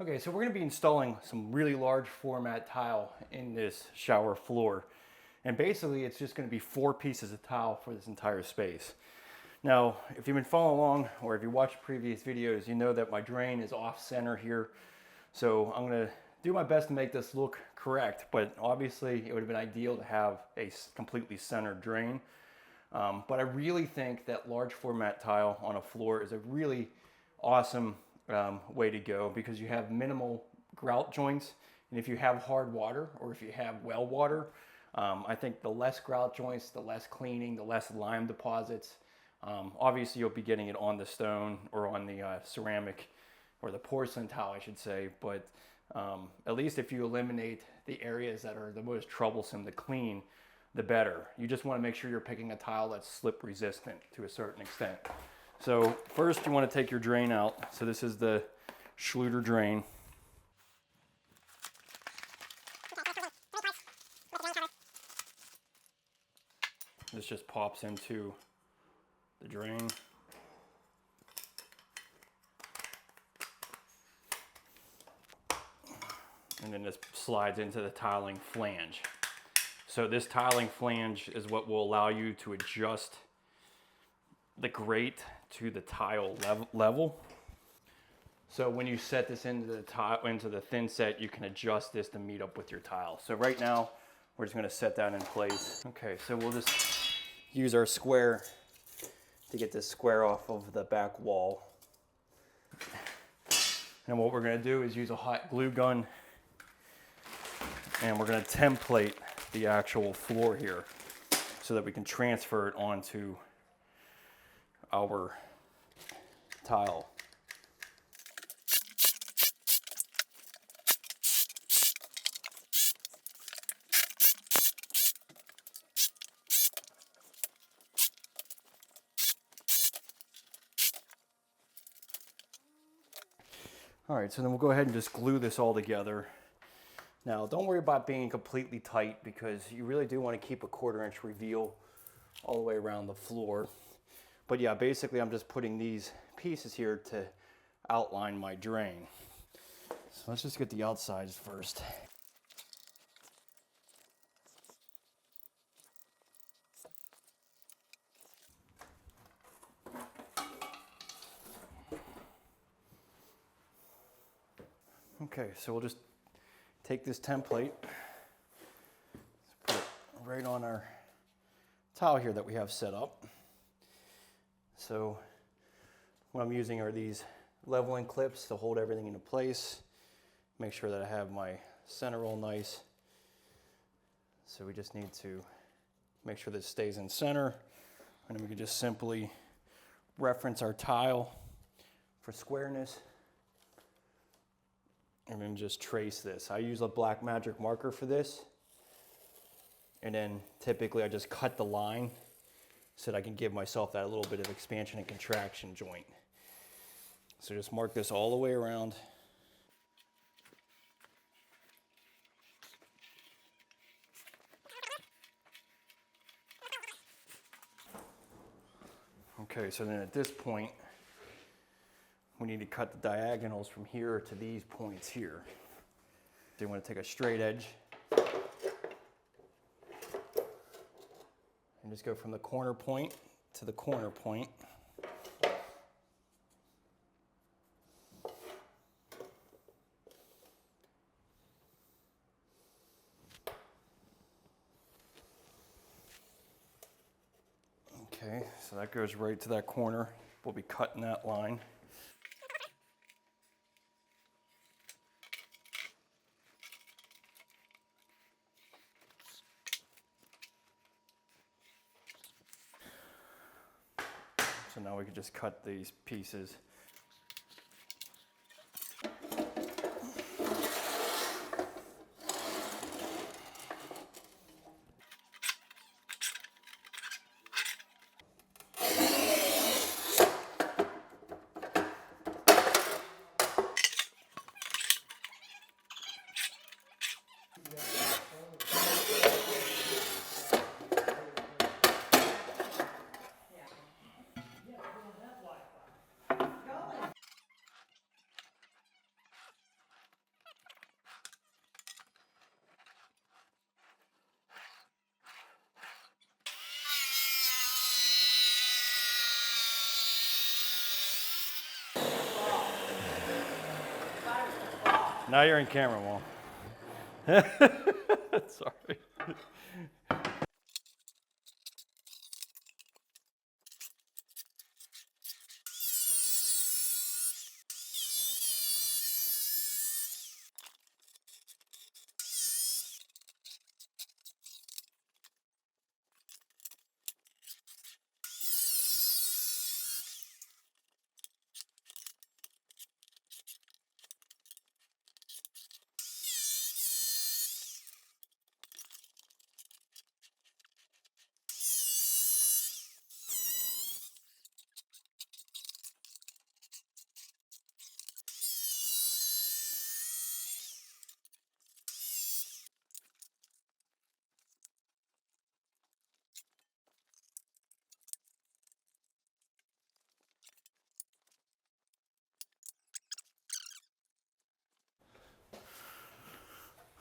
Okay, so we're going to be installing some really large format tile in this shower floor. And basically it's just going to be 4 pieces of tile for this entire space. Now, if you've been following along or if you watched previous videos, you know that my drain is off center here. So I'm going to do my best to make this look correct, but obviously it would have been ideal to have a completely centered drain. But I really think that large format tile on a floor is a really awesome way to go because you have minimal grout joints, and if you have hard water or if you have well water, I think the less grout joints, the less cleaning, the less lime deposits. Obviously you'll be getting it on the stone or on the ceramic or the porcelain tile, I should say, but at least if you eliminate the areas that are the most troublesome to clean, the better. You just want to make sure you're picking a tile that's slip resistant to a certain extent. So first you want to take your drain out. So this is the Schluter drain. This just pops into the drain. And then this slides into the tiling flange. So this tiling flange is what will allow you to adjust the grate to the tile level. So when you set this into the thin set, you can adjust this to meet up with your tile. So right now, we're just gonna set that in place. Okay, so we'll just use our square to get this square off of the back wall. And what we're gonna do is use a hot glue gun, and we're gonna template the actual floor here so that we can transfer it onto our tile. All right, so then we'll go ahead and just glue this all together. Now, don't worry about being completely tight because you really do want to keep a 1/4 inch reveal all the way around the floor. But yeah, basically I'm just putting these pieces here to outline my drain. So let's just get the outsides first. Okay, so we'll just take this template, put it right on our tile here that we have set up. So what I'm using are these leveling clips to hold everything into place. Make sure that I have my center roll nice. So we just need to make sure this stays in center, and then we can just simply reference our tile for squareness. And then just trace this. I use a black magic marker for this. And then typically I just cut the line so that I can give myself that little bit of expansion and contraction joint. So just mark this all the way around. Okay, so then at this point, we need to cut the diagonals from here to these points here. So you want to take a straight edge and just go from the corner point to the corner point. Okay, so that goes right to that corner. We'll be cutting that line. So now we can just cut these pieces. Now you're in camera, Wall. Sorry.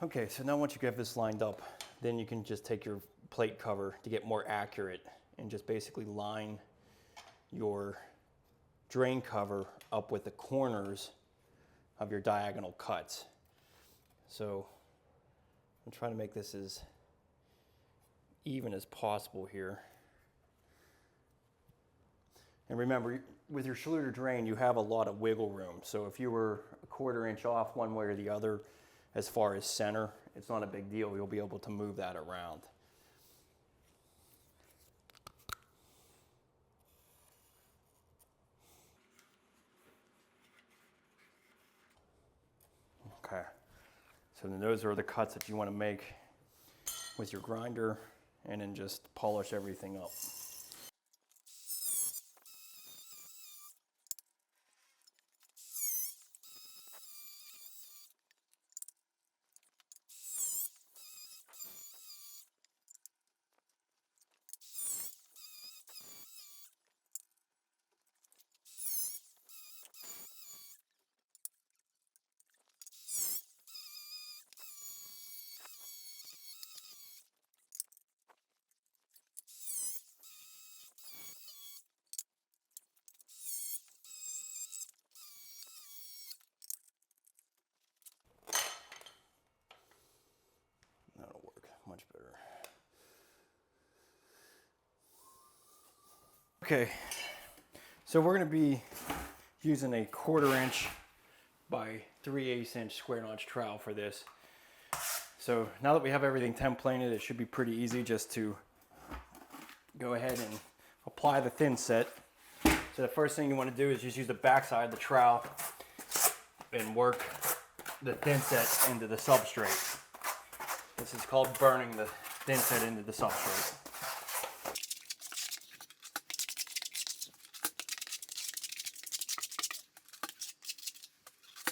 Okay, so now once you get this lined up, then you can just take your plate cover to get more accurate and just basically line your drain cover up with the corners of your diagonal cuts. So I'm trying to make this as even as possible here. And remember, with your Schluter drain, you have a lot of wiggle room. So if you were a 1/4 inch off one way or the other, as far as center, it's not a big deal. You'll be able to move that around. Okay, so then those are the cuts that you want to make with your grinder, and then just polish everything up. That'll work much better. Okay, so we're going to be using a 1/4 inch by 3/8 inch square notch trowel for this. So now that we have everything templated, it should be pretty easy just to go ahead and apply the thin set. So the first thing you want to do is just use the back side of the trowel and work the thin set into the substrate. This is called burning the thin set into the substrate.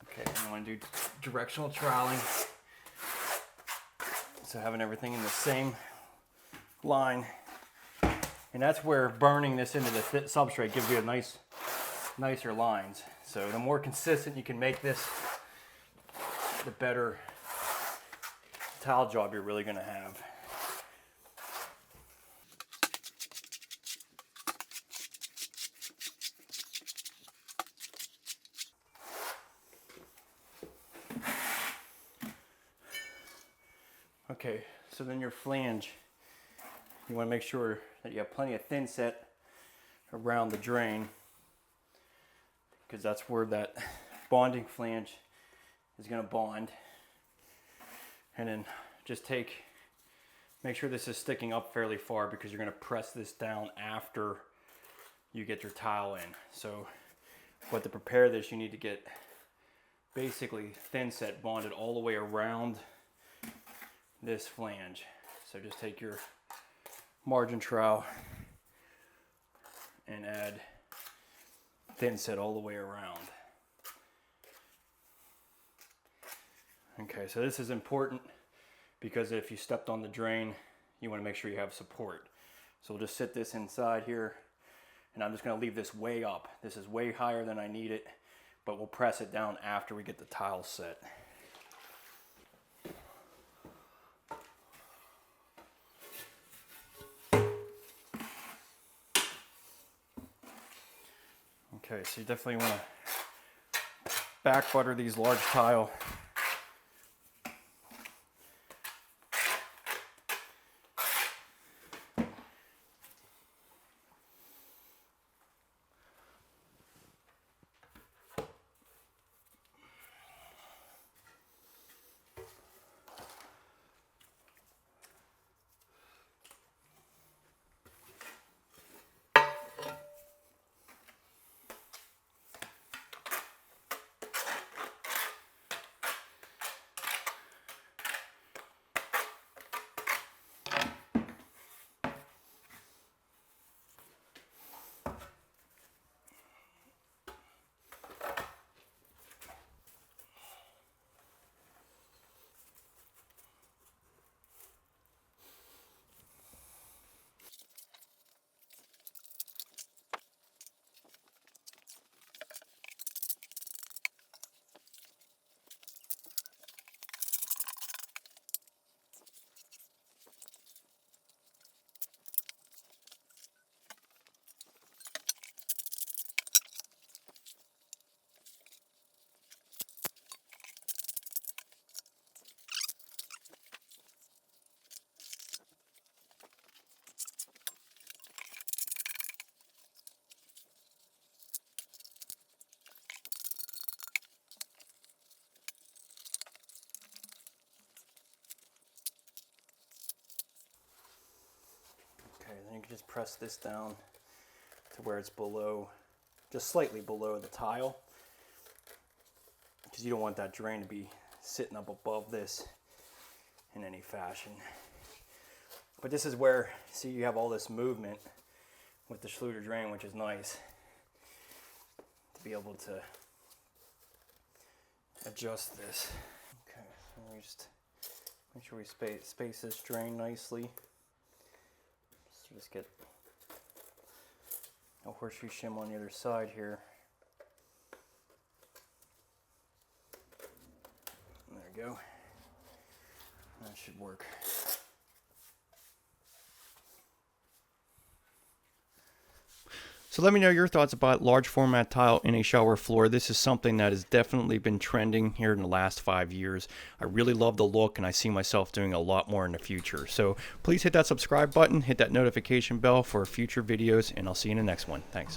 Okay, and I want to do directional troweling. So having everything in the same line. And that's where burning this into the substrate gives you a nicer lines. So the more consistent you can make this, the better tile job you're really going to have. Okay, so then your flange, you want to make sure that you have plenty of thin set around the drain, because that's where that bonding flange is going to bond. And then just make sure this is sticking up fairly far, because you're going to press this down after you get your tile in. So, but to prepare this, you need to get basically thin set bonded all the way around this flange. So just take your margin trowel and add thin set all the way around. Okay, so this is important because if you stepped on the drain, you want to make sure you have support. So we'll just sit this inside here, and I'm just going to leave this way up. This is way higher than I need it, but we'll press it down after we get the tile set. Okay, so you definitely want to back butter these large tile just press this down to where it's below, just slightly below the tile, because you don't want that drain to be sitting up above this in any fashion. But this is where, see, you have all this movement with the Schluter drain, which is nice to be able to adjust this. Okay, so we just make sure we space this drain nicely. So just get a horseshoe shim on the other side here. There we go. That should work. So let me know your thoughts about large format tile in a shower floor. This is something that has definitely been trending here in the last 5 years. I really love the look, and I see myself doing a lot more in the future. So please hit that subscribe button, hit that notification bell for future videos, and I'll see you in the next one. Thanks.